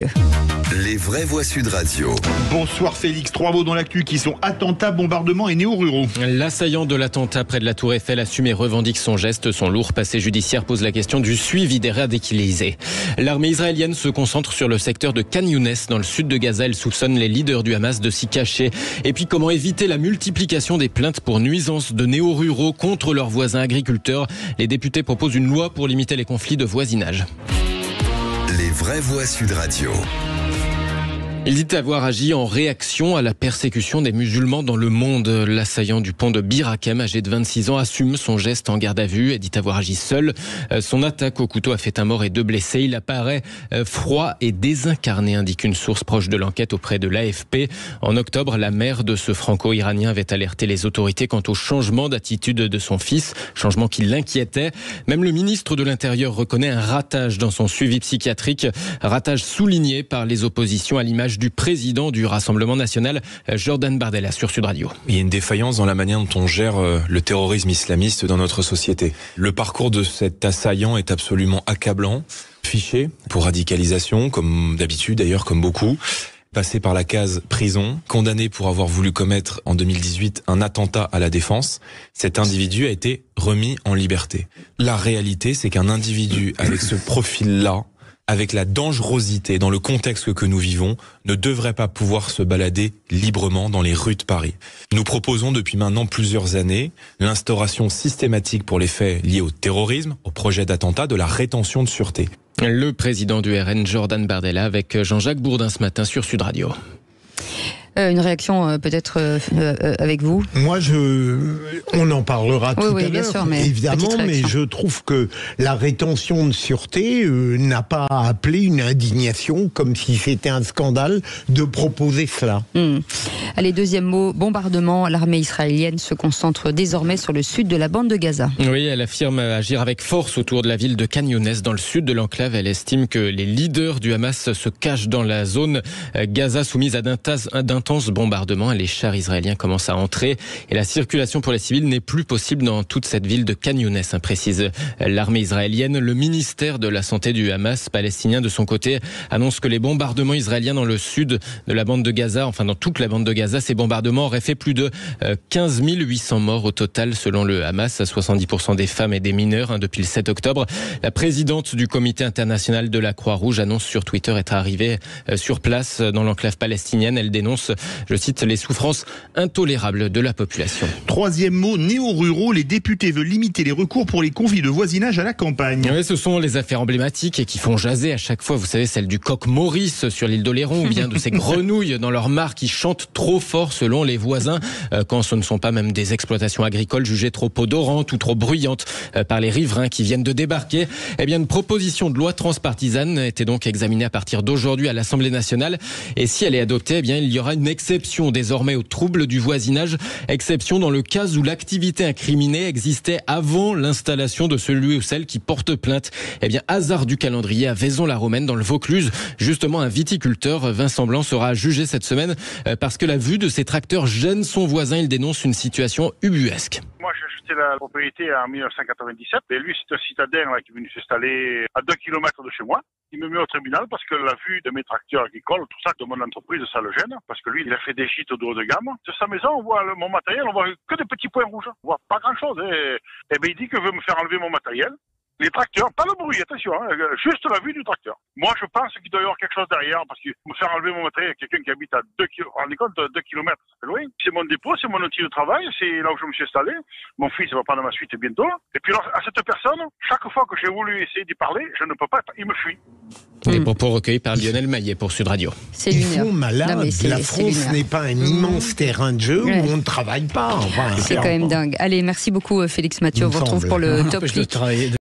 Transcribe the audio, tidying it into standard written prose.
Les vraies voix Sud Radio. Bonsoir Félix, 3 mots dans l'actu qui sont attentats, bombardements et néo-ruraux. L'assaillant de l'attentat près de la Tour Eiffel assume et revendique son geste. Son lourd passé judiciaire pose la question du suivi des radicalisés. L'armée israélienne se concentre sur le secteur de Khan Younes dans le sud de Gaza. Elle soupçonne les leaders du Hamas de s'y cacher. Et puis comment éviter la multiplication des plaintes pour nuisances de néo-ruraux contre leurs voisins agriculteurs. Les députés proposent une loi pour limiter les conflits de voisinage. Les vraies voix Sud Radio. Il dit avoir agi en réaction à la persécution des musulmans dans le monde. L'assaillant du pont de Bir Hakeim, âgé de 26 ans, assume son geste en garde à vue et dit avoir agi seul. Son attaque au couteau a fait un mort et 2 blessés. Il apparaît froid et désincarné, indique une source proche de l'enquête auprès de l'AFP. En octobre, la mère de ce franco-iranien avait alerté les autorités quant au changement d'attitude de son fils, changement qui l'inquiétait. Même le ministre de l'Intérieur reconnaît un ratage dans son suivi psychiatrique, ratage souligné par les oppositions à l'image du président du Rassemblement national, Jordan Bardella, sur Sud Radio. Il y a une défaillance dans la manière dont on gère le terrorisme islamiste dans notre société. Le parcours de cet assaillant est absolument accablant. Fiché pour radicalisation, comme d'habitude d'ailleurs, comme beaucoup. Passé par la case prison, condamné pour avoir voulu commettre en 2018 un attentat à la Défense, cet individu a été remis en liberté. La réalité, c'est qu'un individu avec ce profil-là, avec la dangerosité dans le contexte que nous vivons, ne devrait pas pouvoir se balader librement dans les rues de Paris. Nous proposons depuis maintenant plusieurs années l'instauration systématique pour les faits liés au terrorisme, au projet d'attentat, de la rétention de sûreté. Le président du RN, Jordan Bardella, avec Jean-Jacques Bourdin ce matin sur Sud Radio. Une réaction peut-être avec vous. Moi, on en parlera tout à bien l'heure, sûr, mais évidemment, mais je trouve que la rétention de sûreté n'a pas appelé une indignation, comme si c'était un scandale de proposer cela. Allez, deuxième mot, bombardement. L'armée israélienne se concentre désormais sur le sud de la bande de Gaza. Oui, elle affirme agir avec force autour de la ville de Khan Younes, dans le sud de l'enclave. Elle estime que les leaders du Hamas se cachent dans la zone Gaza soumise à d'intenses bombardements. Les chars israéliens commencent à entrer et la circulation pour les civils n'est plus possible dans toute cette ville de Khan Younes, précise l'armée israélienne. Le ministère de la Santé du Hamas palestinien, de son côté, annonce que les bombardements israéliens dans le sud de la bande de Gaza, enfin dans toute la bande de Gaza, ces bombardements auraient fait plus de 15 800 morts au total selon le Hamas, 70% des femmes et des mineurs depuis le 7 octobre. La présidente du comité international de la Croix-Rouge annonce sur Twitter être arrivée sur place dans l'enclave palestinienne. Elle dénonce, je cite, les souffrances intolérables de la population. Troisième mot, néo-ruraux. Les députés veulent limiter les recours pour les conflits de voisinage à la campagne. Oui, ce sont les affaires emblématiques et qui font jaser à chaque fois. Vous savez, celle du coq Maurice sur l'île d'Oléron ou bien de ces grenouilles dans leur mare qui chantent trop fort selon les voisins quand ce ne sont pas même des exploitations agricoles jugées trop odorantes ou trop bruyantes par les riverains qui viennent de débarquer. Eh bien, une proposition de loi transpartisane était donc examinée à partir d'aujourd'hui à l'Assemblée nationale. Et si elle est adoptée, eh bien, il y aura une exception désormais aux troubles du voisinage. Exception dans le cas où l'activité incriminée existait avant l'installation de celui ou celle qui porte plainte. Eh bien, hasard du calendrier à Vaison-la-Romaine dans le Vaucluse. Justement, un viticulteur, Vincent Blanc, sera jugé cette semaine parce que la vue de ses tracteurs gêne son voisin. Il dénonce une situation ubuesque. Moi, j'ai acheté la propriété en 1997 et lui, c'est un citadin là, qui est venu s'installer à 2 km de chez moi. Il me met au tribunal parce que la vue de mes tracteurs agricoles, tout ça de mon entreprise, ça le gêne parce que lui, il a fait des gîtes au dos de gamme. De sa maison, on voit mon matériel, on voit que des petits points rouges. On voit pas grand-chose. Et ben, il dit qu'il veut me faire enlever mon matériel. Les tracteurs, pas le bruit, attention, juste la vue du tracteur. Moi, je pense qu'il doit y avoir quelque chose derrière, parce que me faire enlever mon matériel à quelqu'un qui habite à 2 km, rendez compte, 2 km, c'est loin. C'est mon dépôt, c'est mon outil de travail, c'est là où je me suis installé. Mon fils va prendre ma suite bientôt. Et puis, alors, à cette personne, chaque fois que j'ai voulu essayer d'y parler, je ne peux pas, il me fuit. Les propos recueillis par Lionel Maillet pour Sud Radio. C'est Ils lunaire. font malade. Non, mais la France n'est pas un immense terrain de jeu où on ne travaille pas. Enfin, c'est quand même dingue. Allez, merci beaucoup Félix Mathieu. On vous retrouve pour le top clic.